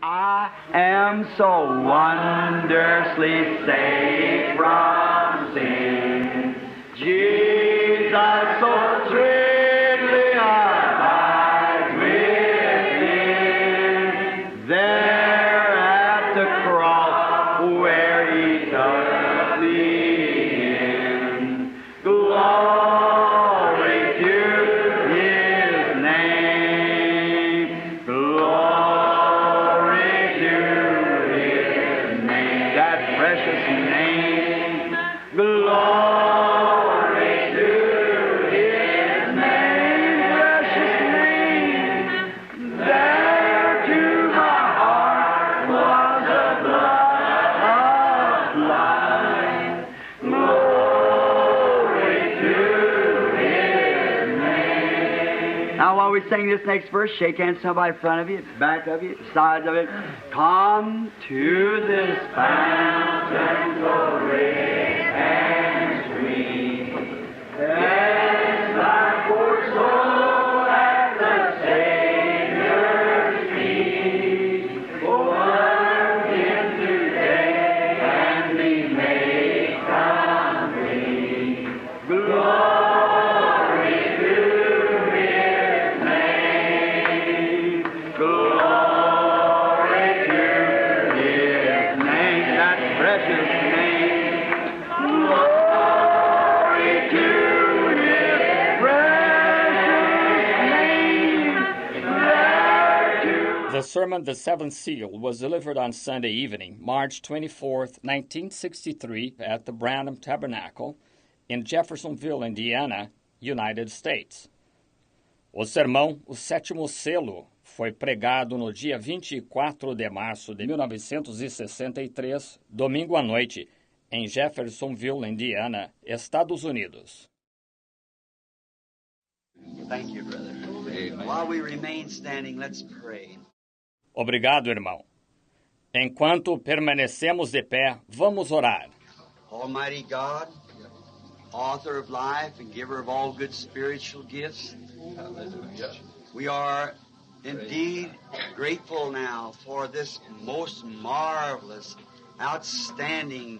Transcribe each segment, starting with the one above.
I am so wondrously saved from sin. Jesus, so sweetly abides within. There at the cross where He took me in. Glory to His name. Glory to His name. That precious name. Glory to His name. Precious name. There to my heart was the blood of life. Glory to His name. Now while we sing this next verse, shake hands with somebody in front of you, back of you, sides of it. Come to this fountain so rich and sweet. Cast thy poor soul at the Savior's feet. Work Him today and be made complete. Glory to His name. Glory to His name. That precious name. Glory to His precious name. There to The sermon, The Seventh Seal, was delivered on Sunday evening, March 24th, 1963, at the Branham Tabernacle in Jeffersonville, Indiana, United States. O sermão, O Sétimo Selo, foi pregado no dia 24 de março de 1963, domingo à noite, em Jeffersonville, Indiana, Estados Unidos. Thank you, brother. While we remain standing, let's pray. Obrigado, irmão. Enquanto permanecemos de pé, vamos orar. Almighty God, author of life and giver of all good spiritual gifts, we are indeed grateful now for this most marvelous, outstanding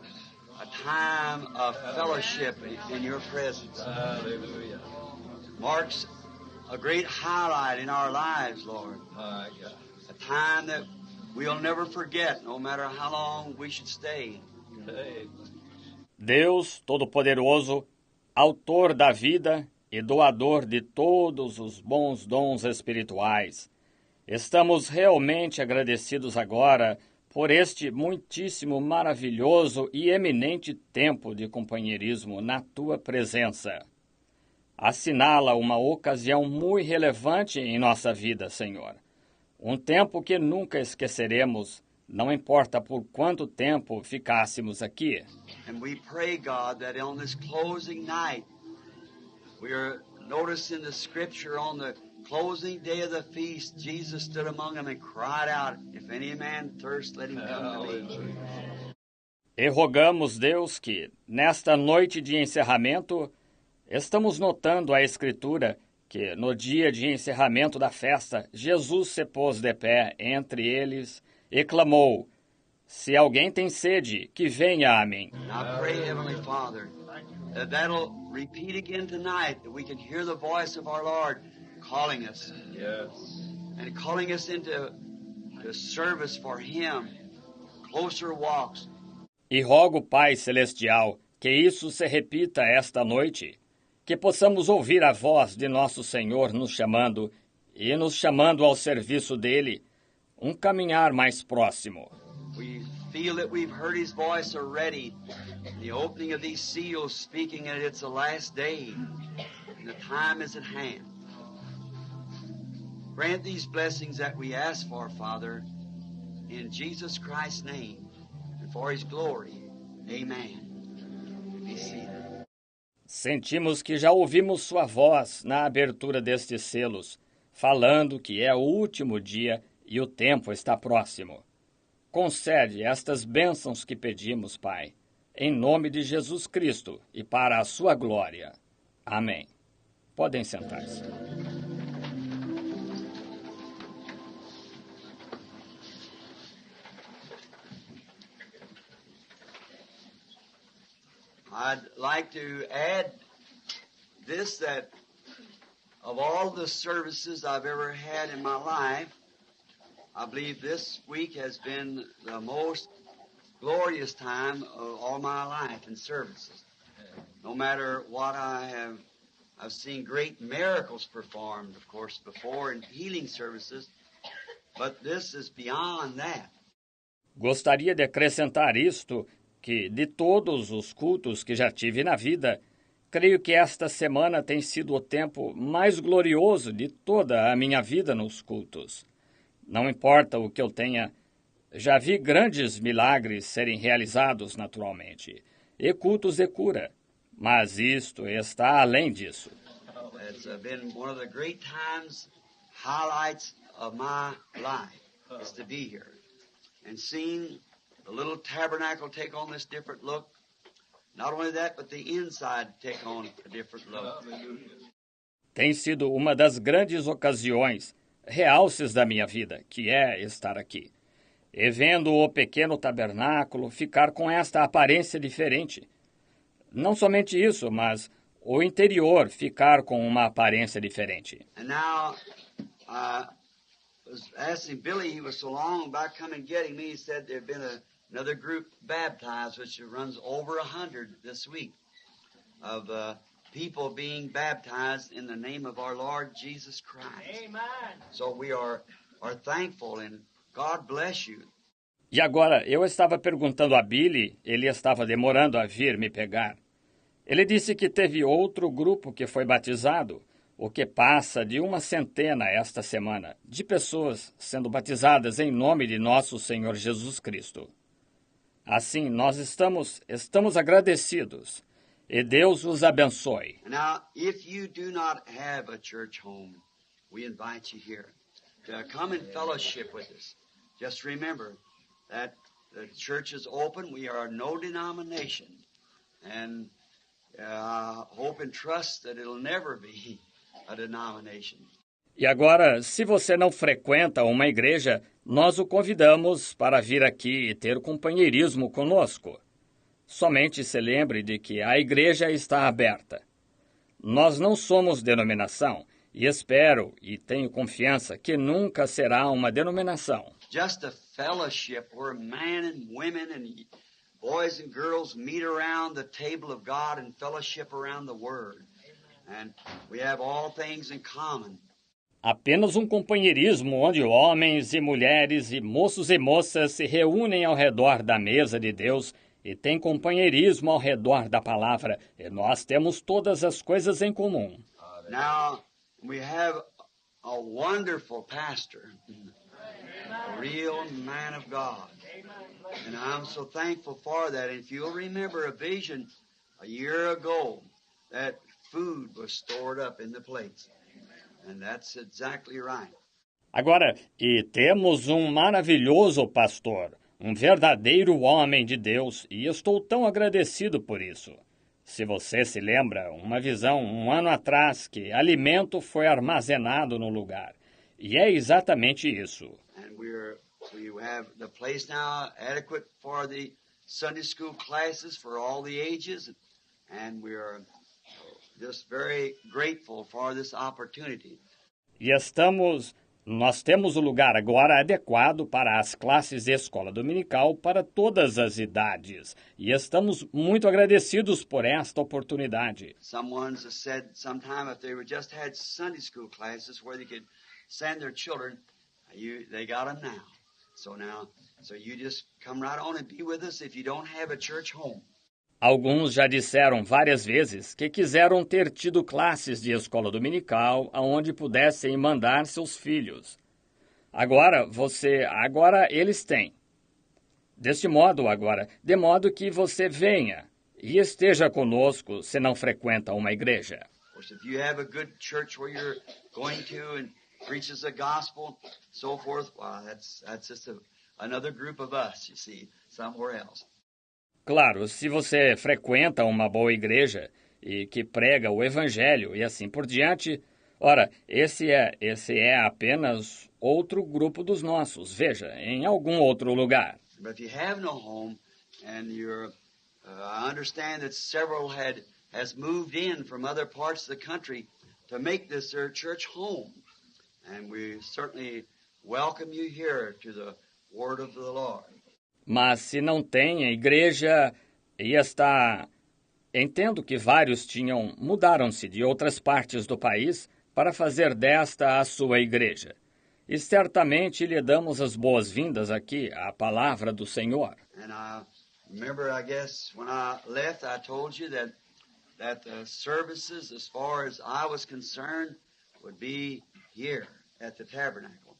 time of fellowship in your presence. Marks a great highlight in our lives, Lord. A time that we'll never forget, no matter how long we should stay. Deus Todo-Poderoso, autor da vida e doador de todos os bons dons espirituais, estamos realmente agradecidos agora por este muitíssimo maravilhoso e eminente tempo de companheirismo na Tua presença. Assinala uma ocasião muito relevante em nossa vida, Senhor. Um tempo que nunca esqueceremos, não importa por quanto tempo ficássemos aqui. And we pray, God, that on this closing night, we are noticing the scripture on the closing day of the feast, Jesus stood among them and cried out, if any man thirst, let him come to me. E rogamos, Deus, que, nesta noite de encerramento, estamos notando a Escritura que, no dia de encerramento da festa, Jesus se pôs de pé entre eles e clamou, se alguém tem sede, que venha a mim. I pray, Heavenly Father, that that'll repeat again tonight, that we can hear the voice of our Lord calling us. Yes. And calling us into service for Him, closer walks. E rogo, Pai Celestial, que isso se repita esta noite, que possamos ouvir a voz de nosso Senhor nos chamando e nos chamando ao serviço dele, um caminhar mais próximo. We feel that we've heard His voice already, the opening of these seals speaking that it's the last day, and the time is at hand. Grant these blessings that we ask for, Father, in Jesus Christ's name, and for His glory. Amen. Be seated. Sentimos que já ouvimos sua voz na abertura destes selos, falando que é o último dia e o tempo está próximo. Concede estas bênçãos que pedimos, Pai, em nome de Jesus Cristo e para a sua glória. Amém. Podem sentar-se. I'd like to add this, that of all the services I've ever had in my life, I believe this week has been the most glorious time of all my life in services. No matter what I've seen great miracles performed, of course, before in healing services, but this is beyond that. Gostaria de acrescentar isto, que de todos os cultos que já tive na vida, creio que esta semana tem sido o tempo mais glorioso de toda a minha vida nos cultos. Não importa o que eu tenha, já vi grandes milagres serem realizados naturalmente, e cultos de cura, mas isto está além disso. It's been one of the great times, highlights of my life, is to be here and seeing the little tabernacle take on this different look. Not only that, but the inside take on a different look. Tem sido uma das grandes ocasiões, realces da minha vida, que é estar aqui. E vendo o pequeno tabernáculo ficar com esta aparência diferente. Não somente isso, mas o interior ficar com uma aparência diferente. And now, I was asking Billy, he was so long about coming and getting me, he said there had been another group baptized, which runs over 100 this week, of people being baptized in the name of our Lord Jesus Christ. Amen. So we are thankful, and God bless you. E agora, eu estava perguntando a Billy, ele estava demorando a vir me pegar. Ele disse que teve outro grupo que foi batizado, o que passa de 100 esta semana, de pessoas sendo batizadas em nome de nosso Senhor Jesus Cristo. Assim, nós estamos agradecidos, e Deus os abençoe. Now, if you do not have a church home, we invite you here to come and fellowship with us. Just remember that the church is open. We are no denomination. And I hope and trust that it'll never be a denomination. E agora, se você não frequenta uma igreja, nós o convidamos para vir aqui e ter companheirismo conosco. Somente se lembre de que a igreja está aberta. Nós não somos denominação, e espero e tenho confiança que nunca será uma denominação. Just a fellowship where men and women and boys and girls meet around the table of God and fellowship around the Word. And we have all things in common. Apenas um companheirismo onde homens e mulheres e moços e moças se reúnem ao redor da mesa de Deus e têm companheirismo ao redor da palavra, e nós temos todas as coisas em comum. Now, we have a wonderful pastor, a real man of God. And I'm so thankful for that. And if you'll remember a vision a year ago, that food was stored up in the plates. And that's exactly right. Agora, e temos um maravilhoso pastor, um verdadeiro homem de Deus, e estou tão agradecido por isso. Se você se lembra, uma visão 1 ano atrás que alimento foi armazenado no lugar. E é exatamente isso. And we have the place now adequate for the Sunday school classes for all the ages. And we are just very grateful for this opportunity. E nós temos o lugar agora adequado para as classes de escola dominical para todas as idades. E estamos muito agradecidos por esta oportunidade. Someone's said sometime if they were just had Sunday school classes where they could send their children, they got them now. So you just come right on and be with us if you don't have a church home. Alguns já disseram várias vezes que quiseram ter tido classes de escola dominical aonde pudessem mandar seus filhos. Agora eles têm. De modo que você venha e esteja conosco se não frequenta uma igreja. Of course, if you have a good church where you're going to and preaches the gospel, so forth, well, that's just another group of us, you see, somewhere else. Claro, se você frequenta uma boa igreja e que prega o evangelho e assim por diante, ora, esse é apenas outro grupo dos nossos, veja, em algum outro lugar. But if you have no home and you're I understand that several has moved in from other parts of the country to make this their church home. And we certainly welcome you here to the word of the Lord. Mas se não tem, a igreja ia estar... Entendo que vários mudaram-se de outras partes do país para fazer desta a sua igreja. E certamente lhe damos as boas-vindas aqui à palavra do Senhor. And I remember, I guess, when I left, I told you that the services, as far as I was concerned, would be here at the tabernacle.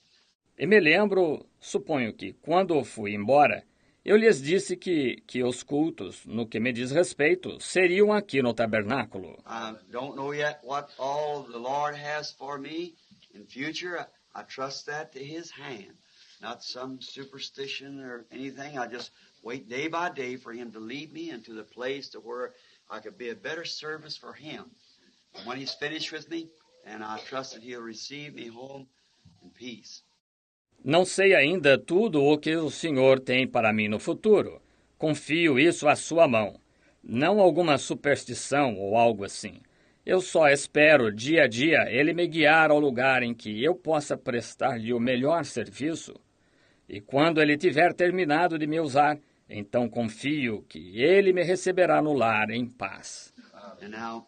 E me lembro, suponho que, quando fui embora, eu lhes disse que os cultos, no que me diz respeito, seriam aqui no tabernáculo. I don't know yet what all the Lord has for me in future. I trust that to His hand. Not some superstition or anything. I just wait day by day for Him to lead me into the place to where I could be a better service for Him. And when He's finished with me, and I trust that He'll receive me home in peace. Não sei ainda tudo o que o Senhor tem para mim no futuro. Confio isso à sua mão. Não alguma superstição ou algo assim. Eu só espero, dia a dia, Ele me guiar ao lugar em que eu possa prestar-lhe o melhor serviço. E quando Ele tiver terminado de me usar, então confio que Ele me receberá no lar em paz. And now,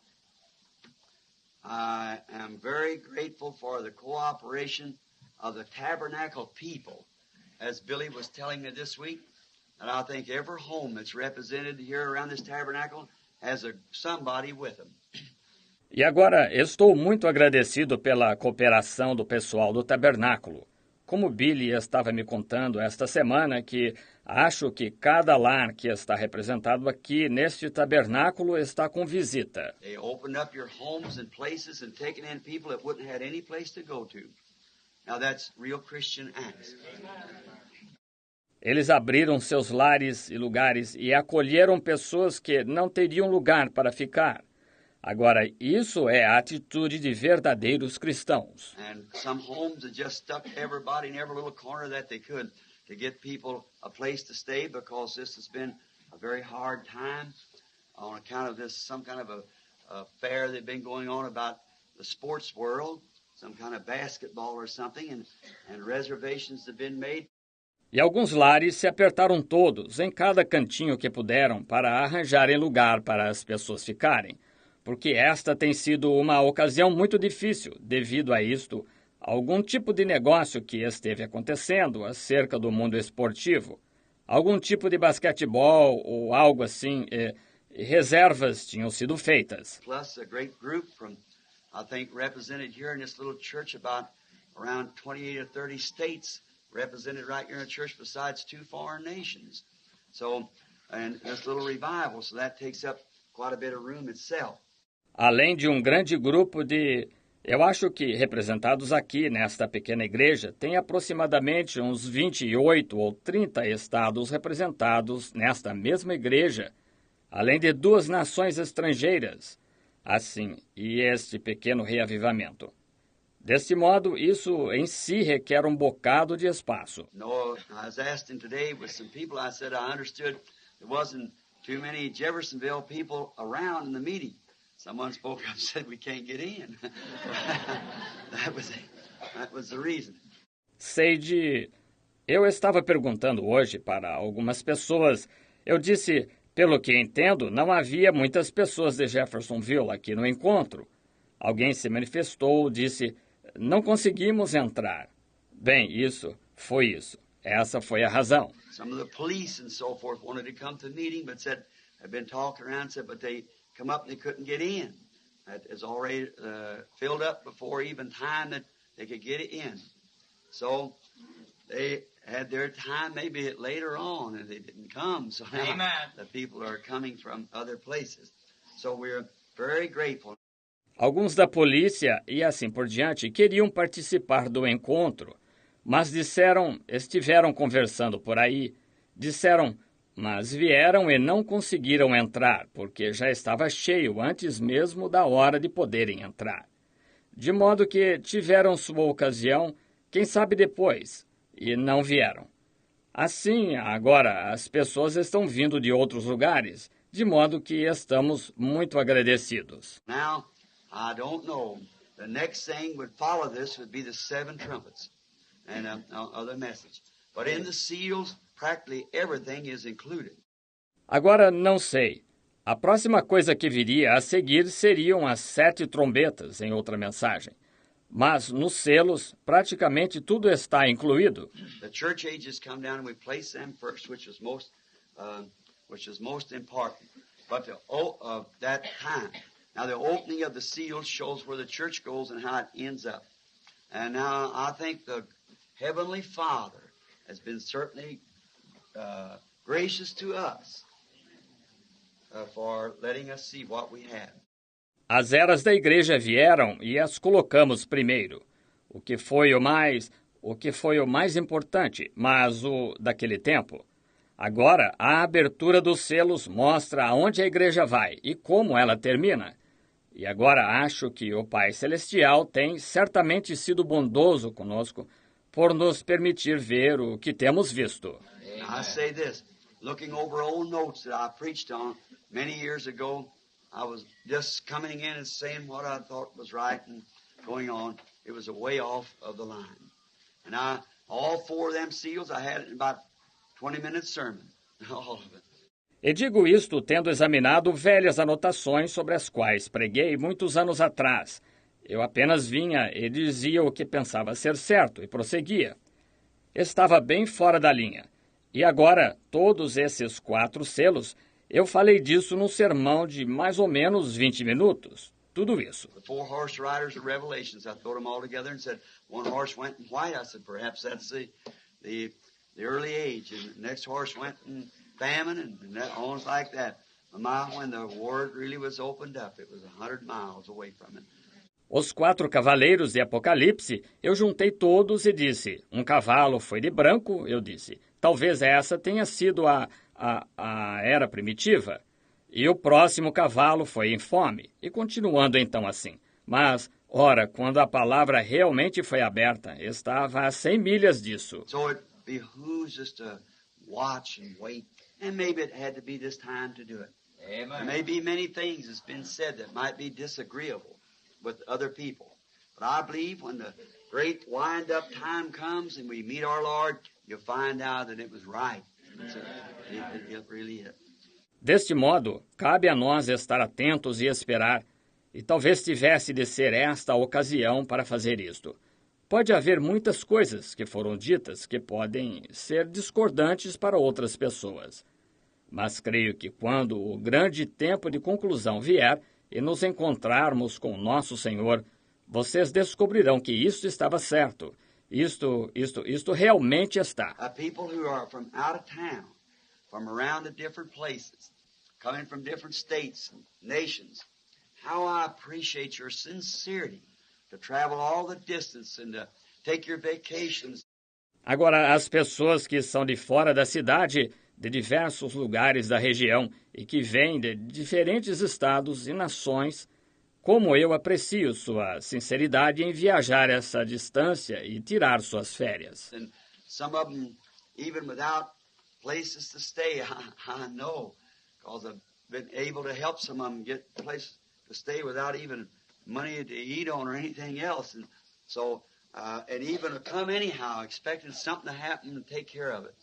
I am very grateful for the cooperation of the tabernacle people. As Billy was telling me this week, and I think every home that's represented here around this tabernacle has somebody with them. E agora, estou muito agradecido pela cooperação do pessoal do tabernáculo. Como Billy estava me contando esta semana, que acho que cada lar que está representado aqui neste tabernáculo está com visita. They opened up your homes and places and taken in people that wouldn't have any place to go to. Now that's real Christian acts. Eles abriram seus lares e lugares e acolheram pessoas que não teriam lugar para ficar. Agora, isso é a atitude de verdadeiros cristãos. And some homes that just stuck everybody in every little corner that they could to get people a place to stay, because this has been a very hard time on account of this, some kind of a fair that's been going on about the sports world, some kind of basketball or something, and reservations have been made. E alguns lares se apertaram todos, em cada cantinho que puderam, para arranjarem lugar para as pessoas ficarem. Porque esta tem sido uma ocasião muito difícil, devido a isto, algum tipo de negócio que esteve acontecendo acerca do mundo esportivo, algum tipo de basquetebol ou algo assim, reservas tinham sido feitas. Plus a great group from, I think, represented here in this little church, about around 28 or 30 states represented right here in the church, besides 2 foreign nations. So, and this little revival, so that takes up quite a bit of room itself. Além de um grande grupo de, eu acho que representados aqui nesta pequena igreja, tem aproximadamente uns 28 ou 30 estados representados nesta mesma igreja, além de 2 nações estrangeiras, assim, e este pequeno reavivamento. Deste modo, isso em si requer um bocado de espaço. No, I was asked today with some people, I said I understood there wasn't too many Jeffersonville people around in the meeting. Someone spoke up and said we can't get in. that was the reason. Eu estava perguntando hoje para algumas pessoas. Eu disse, pelo que entendo, não havia muitas pessoas de Jeffersonville aqui no encontro. Alguém se manifestou, disse, não conseguimos entrar. Bem, isso foi isso. Essa foi a razão. Some of the police and so forth wanted to come to the meeting, but said, had been talking around, said, but they come up and they couldn't get in. That is already filled up before even time that they could get it in. So they had their time maybe later on and they didn't come. So now the people are coming from other places. So we're very grateful. Alguns da polícia e assim por diante queriam participar do encontro, mas estiveram conversando por aí, mas vieram e não conseguiram entrar, porque já estava cheio antes mesmo da hora de poderem entrar. De modo que tiveram sua ocasião, quem sabe depois, e não vieram. Assim, agora, as pessoas estão vindo de outros lugares, de modo que estamos muito agradecidos. Now, I don't know. The next thing would follow this would be the 7 trumpets and other message. But in the seals, practically everything is included. Agora não sei. A próxima coisa que viria a seguir seriam as 7 trombetas, em outra mensagem. Mas nos selos, praticamente tudo está incluído. The church ages come down and we place them first, which is most important. But that time, now the opening of the seals shows where the church goes and how it ends up. And now I think the Heavenly Father has been certainly gracious to us for letting us see what we have. As eras da igreja vieram e as colocamos primeiro. O que foi o mais importante, mas o daquele tempo. Agora, a abertura dos selos mostra aonde a igreja vai e como ela termina. E agora acho que o Pai Celestial tem certamente sido bondoso conosco por nos permitir ver o que temos visto. I say this, looking over old notes that I preached on many years ago, I was just coming in and saying what I thought was right and going on. It was a way off of the line. And all 4 of them seals, I had it in about 20 minutes sermon, all of it. E digo isto tendo examinado velhas anotações sobre as quais preguei muitos anos atrás. Eu apenas vinha e dizia o que pensava ser certo e prosseguia. Estava bem fora da linha. E agora, todos esses 4 selos, eu falei disso num sermão de mais ou menos 20 minutos. Tudo isso. The 4 horse riders of Revelations, I threw them all together and said, one horse went in white. I said, perhaps that's the early age. And the next horse went in famine and that on like that. When the word really was opened up, it was 100 miles away from it. Os 4 cavaleiros de Apocalipse, eu juntei todos e disse, um cavalo foi de branco, eu disse, talvez essa tenha sido a era primitiva. E o próximo cavalo foi em fome, e continuando então assim. Mas, ora, quando a palavra realmente foi aberta, estava a 100 milhas disso. So it behooves us to watch and wait, and maybe it had to be this time to do it. Amen. There may be many things that's been said that might be disagreeable with other people. But I believe when the great wind-up time comes and we meet our Lord, you'll find out that it was right. It really is. Deste modo, cabe a nós estar atentos e esperar, e talvez tivesse de ser esta a ocasião para fazer isto. Pode haver muitas coisas que foram ditas que podem ser discordantes para outras pessoas. Mas creio que quando o grande tempo de conclusão vier e nos encontrarmos com nosso Senhor, vocês descobrirão que isto estava certo. Isto realmente está. People who are from out of town, from around the different places, coming from different states and nations, how I appreciate your sincerity to travel all the distance and to take your vacations. Agora, as pessoas que são de fora da cidade, de diversos lugares da região e que vêm de diferentes estados e nações, como eu aprecio sua sinceridade em viajar essa distância e tirar suas férias. And some of them, even without places to stay, I know, because I've been able to help some of them get places to stay without even money to eat on or anything else. And so, and even come anyhow, expecting something to happen to take care of it.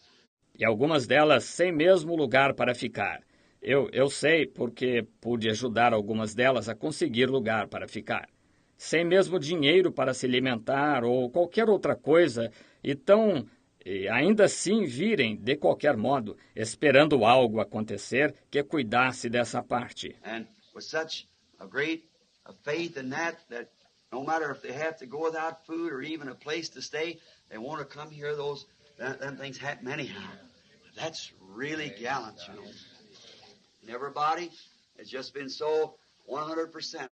E algumas delas sem mesmo lugar para ficar. Eu sei porque pude ajudar algumas delas a conseguir lugar para ficar. Sem mesmo dinheiro para se alimentar ou qualquer outra coisa, e ainda assim virem, de qualquer modo, esperando algo acontecer que cuidasse dessa parte. And with such a great faith in that no matter if they have to go without food or even a place to stay, they want to come here, them things happen anyhow. That's really gallant, you know. And everybody has just been so 100%.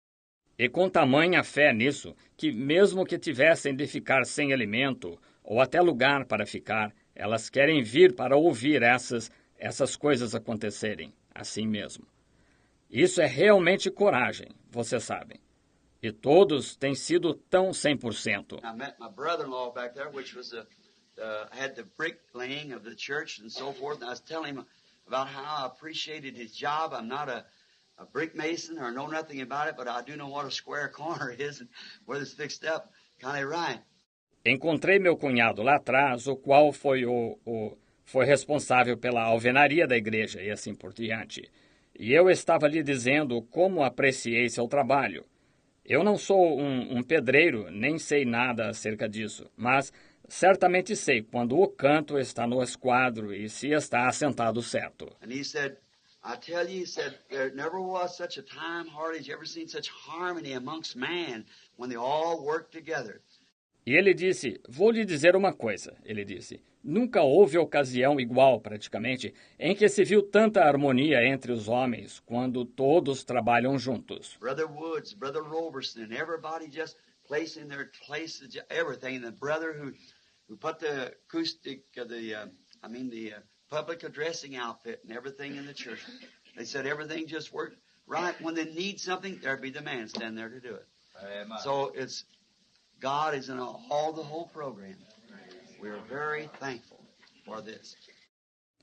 E com tamanha fé nisso, que mesmo que tivessem de ficar sem alimento ou até lugar para ficar, elas querem vir para ouvir essas coisas acontecerem, assim mesmo. Isso é realmente coragem, vocês sabem. E todos têm sido tão 100%. I met my brother-in-law back there, which was had the brick laying of the church and so forth. And I was telling him about how I appreciated his job. I'm not a brick mason or know nothing about it, but I do know what a square corner is and whether it's fixed up kind of right. Encontrei meu cunhado lá atrás, o qual foi responsável pela alvenaria da igreja e assim por diante. E eu estava lhe dizendo como apreciei seu trabalho. Eu não sou um pedreiro, nem sei nada acerca disso, mas certamente sei quando o canto está no esquadro e se está assentado certo. And he said, I tell you, he said, there never was such a time, Harley, as you ever seen such harmony amongst man when they all work together. E ele disse, vou lhe dizer uma coisa, ele disse, nunca houve ocasião igual, praticamente, em que se viu tanta harmonia entre os homens quando todos trabalham juntos. Brother Woods, Brother Roberson, and everybody just placing their places, everything. The brother who put the acoustic, the public addressing outfit and everything in the church. They said everything just worked right. When they need something, there'd be the man standing there to do it. Amen. So God is in all the whole program. We're very thankful for this.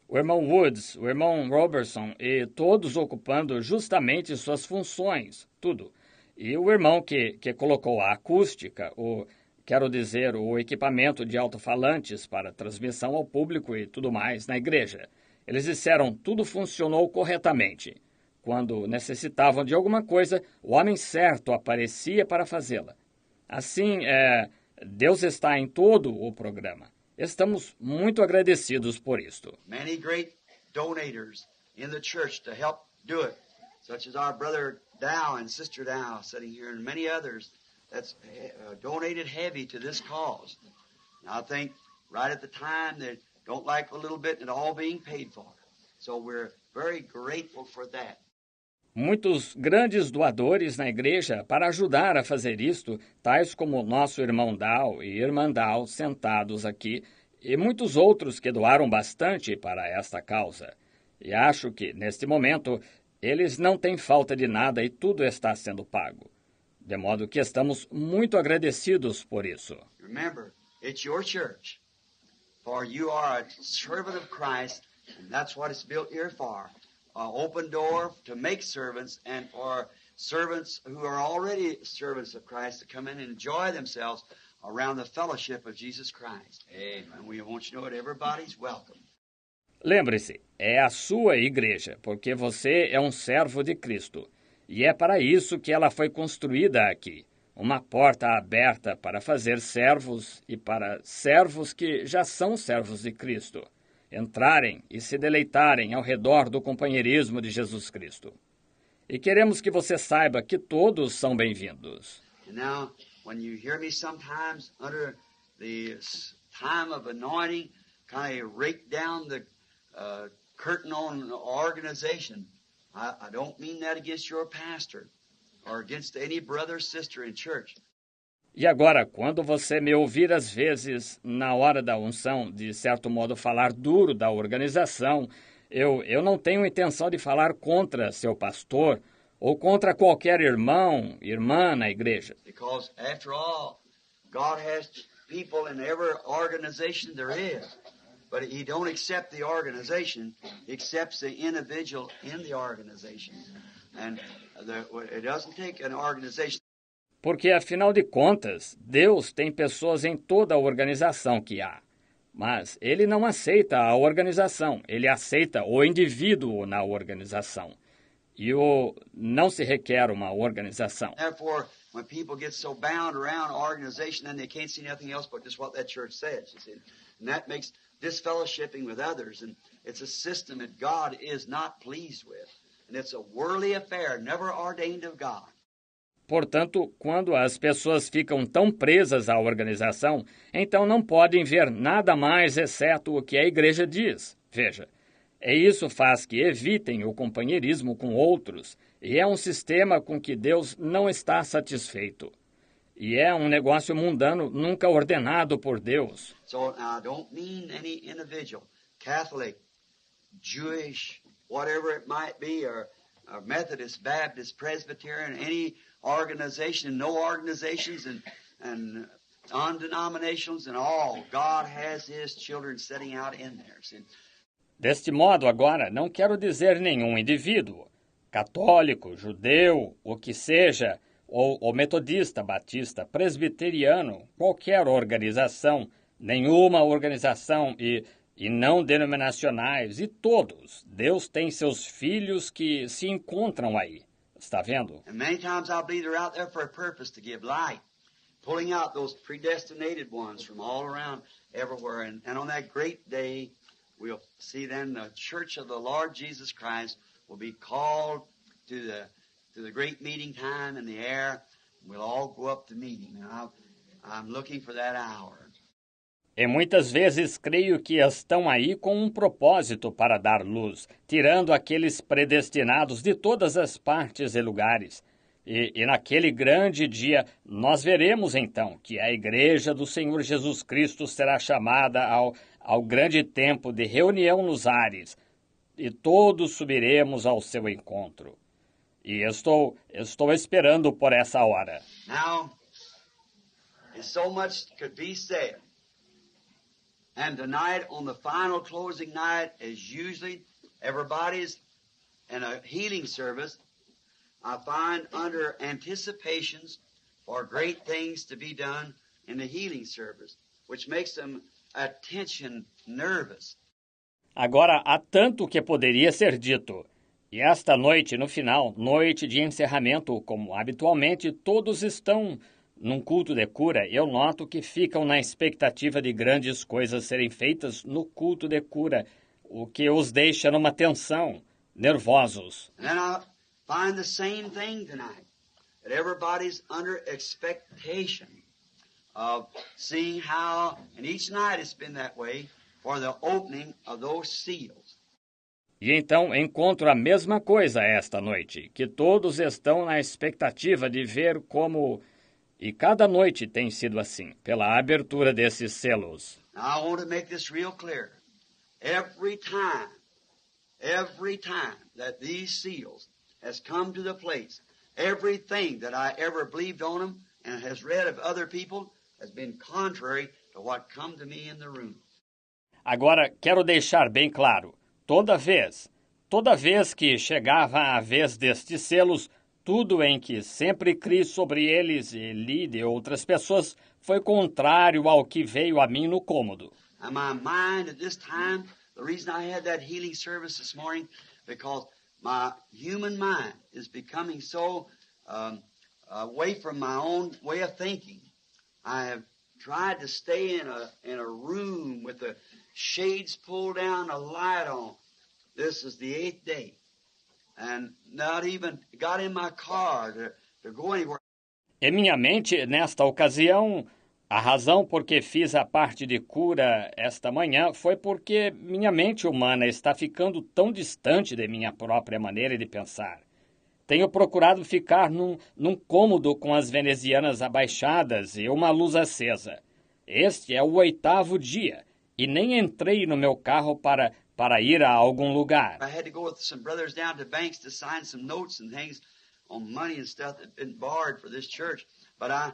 O irmão Woods, o irmão Robertson e todos ocupando justamente suas funções, tudo. E o irmão que colocou a acústica, o equipamento de alto-falantes para transmissão ao público e tudo mais na igreja. Eles disseram tudo funcionou corretamente. Quando necessitavam de alguma coisa, o homem certo aparecia para fazê-la. Assim, Deus está em todo o programa. Estamos muito agradecidos por isto. Many great donators in the church to help do it, such as our brother Dow and sister Dow sitting here, and many others that's donated heavy to this cause. And I think right at the time they don't like a little bit and it all being paid for. So we're very grateful for that. Muitos grandes doadores na igreja para ajudar a fazer isto, tais como nosso irmão Dow e irmã Dow sentados aqui, e muitos outros que doaram bastante para esta causa. E acho que, neste momento, eles não têm falta de nada e tudo está sendo pago. De modo que estamos muito agradecidos por isso. Remember, it's your church. For you are a servant of Christ, and that's what it's built here for. An open door to make servants and for servants who are already servants of Christ to come in and enjoy themselves around the fellowship of Jesus Christ. Amen. And we want you to know that everybody's welcome. Lembre-se, é a sua igreja, porque você é um servo de Cristo. E é para isso que ela foi construída aqui. Uma porta aberta para fazer servos e para servos que já são servos de Cristo entrarem e se deleitarem ao redor do companheirismo de Jesus Cristo. E queremos que você saiba que todos são bem-vindos. And now, when you hear me sometimes under the time of anointing, kind of rake down the curtain on organization, I don't mean that against your pastor or against any brother or sister in church. E agora, quando você me ouvir às vezes, na hora da unção, de certo modo falar duro da organização, eu não tenho intenção de falar contra seu pastor ou contra qualquer irmão, irmã na igreja. Because, after all, God has people in every organization there is. But He don't accept the organization, He accepts the individual in the organization. And it doesn't take an organization. Porque, afinal de contas, Deus tem pessoas em toda a organização que há. Mas Ele não aceita a organização, Ele aceita o indivíduo na organização. E não se requer uma organização. Therefore, when people get so bound around organization, then they can't see nothing else but just what that church says, you see. And that makes disfellowshipping with others, and it's a system that God is not pleased with. And it's a worldly affair, never ordained of God. Portanto, quando as pessoas ficam tão presas à organização, então não podem ver nada mais exceto o que a igreja diz. Veja, isso faz que evitem o companheirismo com outros, e é um sistema com que Deus não está satisfeito. E é um negócio mundano nunca ordenado por Deus. So I don't mean any individual, Catholic, Jewish, whatever it might be, or Methodist, Baptist, Presbyterian, any organization, no organizations, and non-denominations, and all. God has His children setting out in there. See? Deste modo, agora, não quero dizer nenhum indivíduo, católico, judeu, o que seja, ou metodista, batista, presbiteriano, qualquer organização, nenhuma organização e não denominacionais, e todos. Deus tem seus filhos que se encontram aí. Está vendo? And many times I believe they're out there for a purpose, to give light, pulling out those predestinated ones from all around, everywhere. And on that great day, we'll see then the church of the Lord Jesus Christ will be called to the great meeting time in the air. We'll all go up to meet him. And I'm looking for that hour. E muitas vezes creio que estão aí com um propósito para dar luz, tirando aqueles predestinados de todas as partes e lugares. E naquele grande dia nós veremos então que a igreja do Senhor Jesus Cristo será chamada ao grande tempo de reunião nos ares, e todos subiremos ao seu encontro. E estou esperando por essa hora. Now, so much could be said. And tonight, on the final closing night, as usually, everybody's in a healing service. I find under anticipations for great things to be done in the healing service, which makes them attention nervous. Agora, há tanto que poderia ser dito. E esta noite, no final, noite de encerramento, como habitualmente todos estão num culto de cura, eu noto que ficam na expectativa de grandes coisas serem feitas no culto de cura, o que os deixa numa tensão, nervosos. And then I find the same thing tonight, that everybody's under expectation of seeing how, and each night it's been that way, for the opening of those seals. E então encontro a mesma coisa esta noite, que todos estão na expectativa de ver como... E cada noite tem sido assim, pela abertura desses selos. Now I want to make this real clear. Every time that these seals has come to the place, everything that I ever believed on them and has read of other people has been contrary to what come to me in the room. Agora, quero deixar bem claro, toda vez que chegava a vez destes selos, tudo em que sempre criei sobre eles e li de outras pessoas foi contrário ao que veio a mim no cômodo. And my mind at this time, the reason I had that healing service this morning, because my human mind is becoming so away from my own way of thinking. I have tried to stay in a room with the shades pulled down, a light on. This is the 8th day. And not even got in my car to go anywhere. Em minha mente, nesta ocasião, a razão por que fiz a parte de cura esta manhã foi porque minha mente humana está ficando tão distante de minha própria maneira de pensar. Tenho procurado ficar num cômodo com as venezianas abaixadas e uma luz acesa. Este é o 8º dia e nem entrei no meu carro para ir a algum lugar. I had to go with some brothers down to banks to sign some notes and things on money and stuff that had been borrowed for this church. But I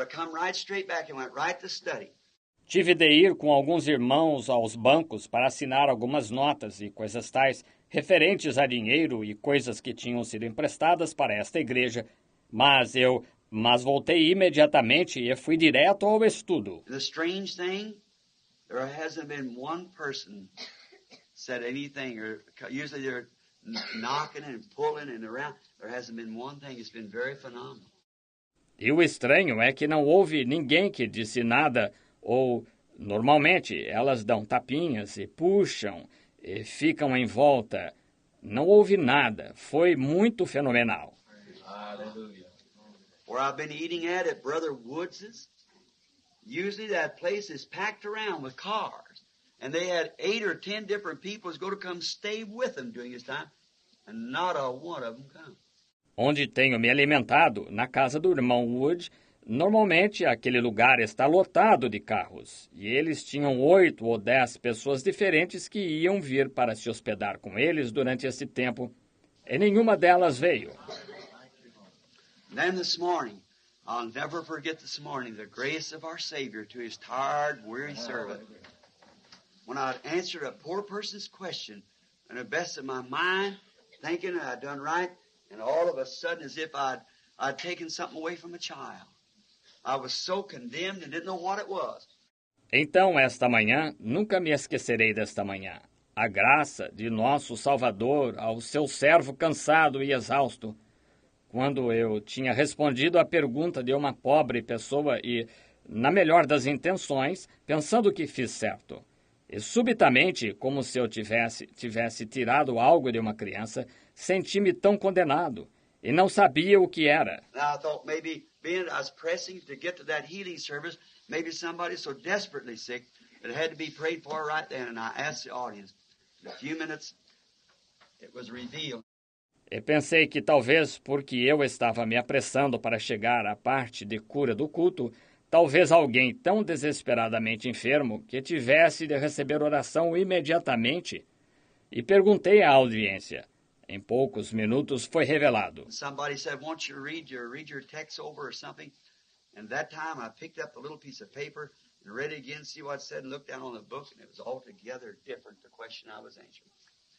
come right straight back and went right to study. Tive de ir com alguns irmãos aos bancos para assinar algumas notas e coisas tais referentes a dinheiro e coisas que tinham sido emprestadas para esta igreja, mas voltei imediatamente e fui direto ao estudo. The strange thing, there hasn't been one person said anything, or usually they're knocking and pulling and around. There hasn't been one thing. It's been very phenomenal. E o estranho é que não houve ninguém que disse nada, ou, normalmente, elas dão tapinhas e puxam e ficam em volta. Não houve nada. Foi muito fenomenal. Hallelujah. Where I've been eating at Brother Woods's, usually that place is packed around with cars. And they had 8 or 10 different people who's going to come stay with them during this time, and not a one of them come. Onde tenho me alimentado, na casa do irmão Wood, normalmente aquele lugar está lotado de carros, e eles tinham 8 ou 10 pessoas diferentes que iam vir para se hospedar com eles durante esse tempo, e nenhuma delas veio. Then this morning, I'll never forget this morning, the grace of our Savior to His tired, weary servant. when I'd answered a poor person's question in the best of my mind, thinking I'd done right, and all of a sudden as if I'd taken something away from a child. I was so condemned and didn't know what it was. Então, esta manhã, nunca me esquecerei desta manhã. A graça de nosso Salvador ao seu servo cansado e exausto, quando eu tinha respondido à pergunta de uma pobre pessoa e, na melhor das intenções, pensando que fiz certo. E subitamente, como se eu tivesse tirado algo de uma criança, senti-me tão condenado e não sabia o que era. Now I thought maybe being I was pressing to get to that healing service, maybe somebody so desperately sick that it had to be prayed for right then, and I asked the audience. In a few minutes, it was revealed. E pensei que talvez porque eu estava me apressando para chegar à parte de cura do culto, talvez alguém tão desesperadamente enfermo que tivesse de receber oração imediatamente. E perguntei à audiência. Em poucos minutos foi revelado. Somebody said, "Won't you read your text over or something?" And that time I picked up a little piece of paper and read it again, see what it said, and looked down on the book, and it was altogether different, the question I was answering.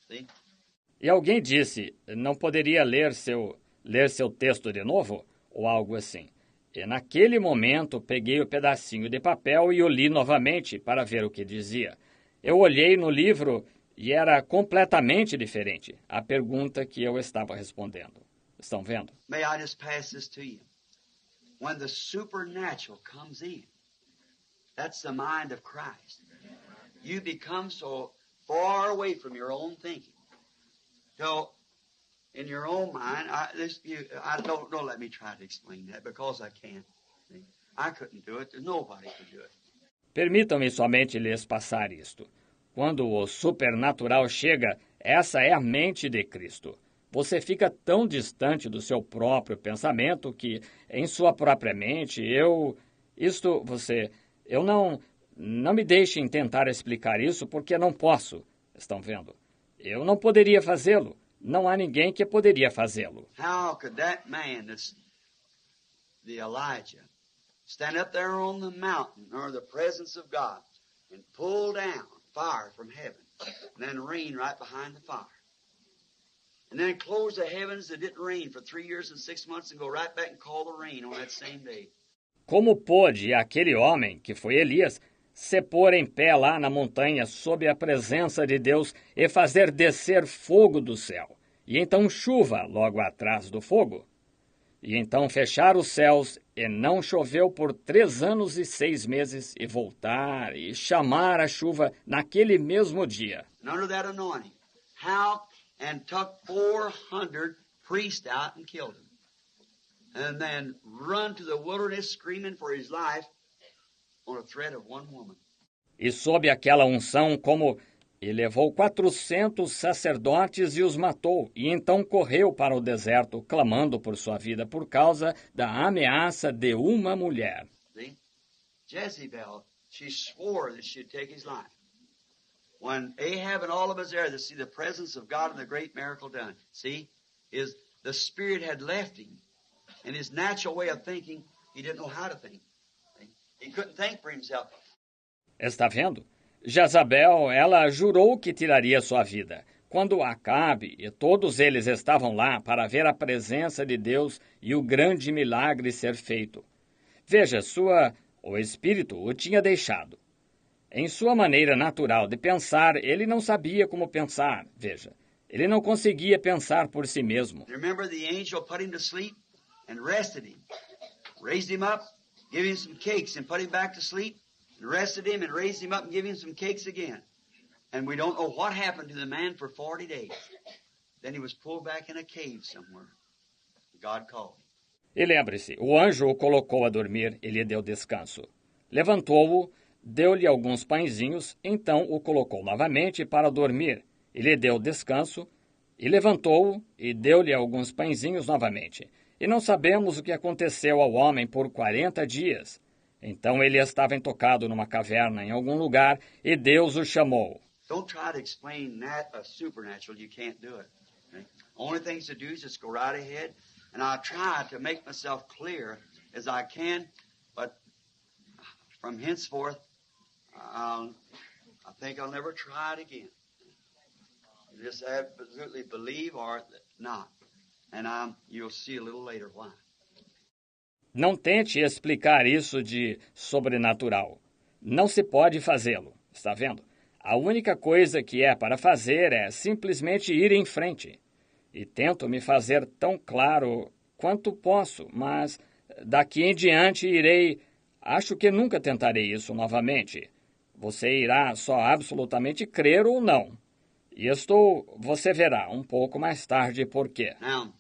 See? E alguém disse, não poderia ler seu texto de novo? Ou algo assim. E naquele momento peguei o pedacinho de papel e o li novamente para ver o que dizia. Eu olhei no livro e era completamente diferente a pergunta que eu estava respondendo. Estão vendo? May I just pass this to you? When the supernatural comes in, that's the mind of Christ. You become so far away from your own thinking. So, in your own mind, don't let me try to explain that because I can't. I couldn't do it. Nobody could do it. Permitam-me somente lhes passar isto. Quando o supernatural chega, essa é a mente de Cristo. Você fica tão distante do seu próprio pensamento que, em sua própria mente, não me deixem tentar explicar isso porque não posso. Estão vendo? Eu não poderia fazê-lo. Não há ninguém que poderia fazê-lo. How could that man, that's the Elijah, stand up there on the mountain or the presence of God and pull down fire from heaven and then rain right behind the fire? And then close the heavens that didn't rain for 3 years and 6 months and go right back and call the rain on that same day. Como pôde aquele homem, que foi Elias, se pôr em pé lá na montanha sob a presença de Deus e fazer descer fogo do céu, e então chuva logo atrás do fogo? E então fechar os céus e não choveu por 3 anos e 6 meses e voltar e chamar a chuva naquele mesmo dia. And under that anointing, how and took 400 priests out and killed them. And then run to the wilderness screaming for his life on a threat of one woman. E sob aquela unção, e levou 400 sacerdotes e os matou, e então correu para o deserto, clamando por sua vida por causa da ameaça de uma mulher. See? Jezebel, she swore that she'd take his life. When Ahab and all of us there to see the presence of God and the great miracle done, see, the Spirit had left him. And his natural way of thinking, he didn't know how to think. He couldn't think for himself. Está vendo? Jezabel, ela jurou que tiraria sua vida. Quando Acabe e todos eles estavam lá para ver a presença de Deus e o grande milagre ser feito. Veja, o Espírito o tinha deixado. Em sua maneira natural de pensar, ele não sabia como pensar. Veja, ele não conseguia pensar por si mesmo. Remember the angel put him to sleep and rested him. Raised him up, gave him some cakes and put him back to sleep. And rested him and raised him up and gave him some cakes again. And we don't know what happened to the man for 40 days. Then he was pulled back in a cave somewhere. God called him. E lembre-se, o anjo o colocou a dormir e lhe deu descanso. Levantou-o, deu-lhe alguns pãezinhos, então o colocou novamente para dormir. E lhe deu descanso, e levantou-o e deu-lhe alguns pãezinhos novamente. E não sabemos o que aconteceu ao homem por 40 dias. Então ele estava intocado numa caverna em algum lugar e Deus o chamou. Don't try to explain that supernatural. You can't do it. Okay? Only things to do is just go right ahead, and I'll try to make myself clear as I can. But from henceforth, I think I'll never try it again. You just absolutely believe or not. And you'll see a little later why. Não tente explicar isso de sobrenatural. Não se pode fazê-lo, está vendo? A única coisa que é para fazer é simplesmente ir em frente. E tento me fazer tão claro quanto posso, mas daqui em diante irei... Acho que nunca tentarei isso novamente. Você irá só absolutamente crer ou não. E você verá um pouco mais tarde por quê. Now,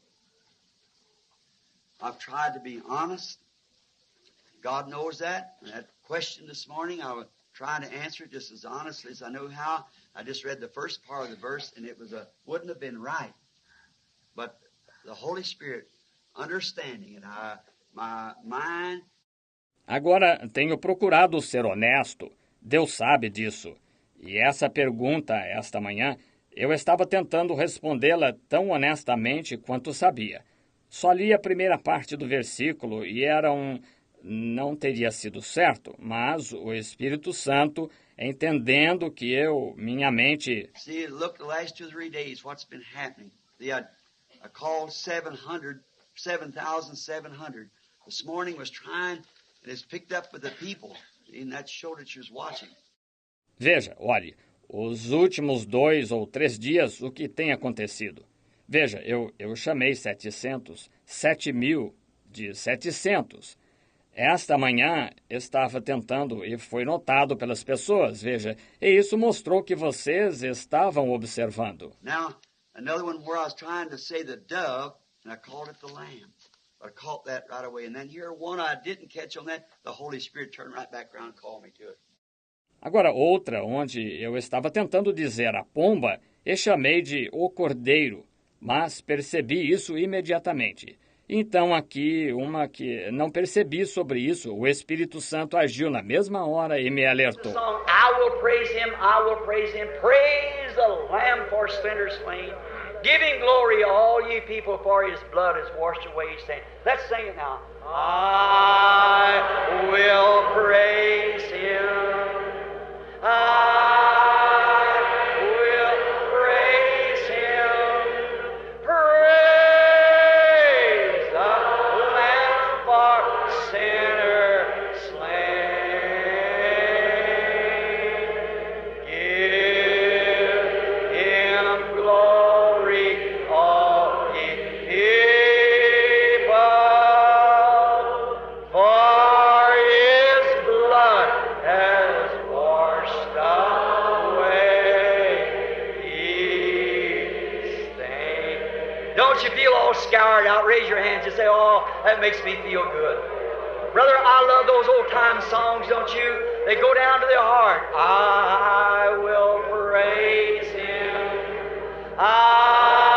I've tried to be honest. God knows that. And that question this morning, I was trying to answer it just as honestly as I know how. I just read the first part of the verse, and it wouldn't have been right. But the Holy Spirit, understanding it, my mind... Agora, tenho procurado ser honesto. Deus sabe disso. E essa pergunta, esta manhã, eu estava tentando respondê-la tão honestamente quanto sabia. Só li a primeira parte do versículo e não teria sido certo, mas o Espírito Santo, entendendo que minha mente... See, look, the last 2 or 3 days, what's been happening. I called 7,700. This morning was trying, and it's picked up with the people, and that showed that she was watching. Veja, olhe, os últimos 2 ou 3 dias, o que tem acontecido? Veja, eu chamei 7.000 de 700. Esta manhã estava tentando e foi notado pelas pessoas, veja, e isso mostrou que vocês estavam observando. Now, another one where I was trying to say the dove, and I called it the lamb. I caught that right away. And then here, one I didn't catch on that, the Holy Spirit turned right back around and called me to it. Agora, outra onde eu estava tentando dizer a pomba e chamei de o cordeiro, mas percebi isso imediatamente. Então aqui, uma que não percebi sobre isso, o Espírito Santo agiu na mesma hora e me alertou. I will praise him, praise the Lamb for sinners slain. Give him glory, all ye people, for his blood has washed away his sin. Let's sing it now. I will praise him. I will praise him. Praise the Lamb for sinners slain. Give him glory, all ye people, for his blood has washed away his stain. Don't you feel all scoured out? Raise your hands and say, oh, that makes me feel good. Brother, I love those old-time songs, don't you? They go down to the heart. I will praise him. I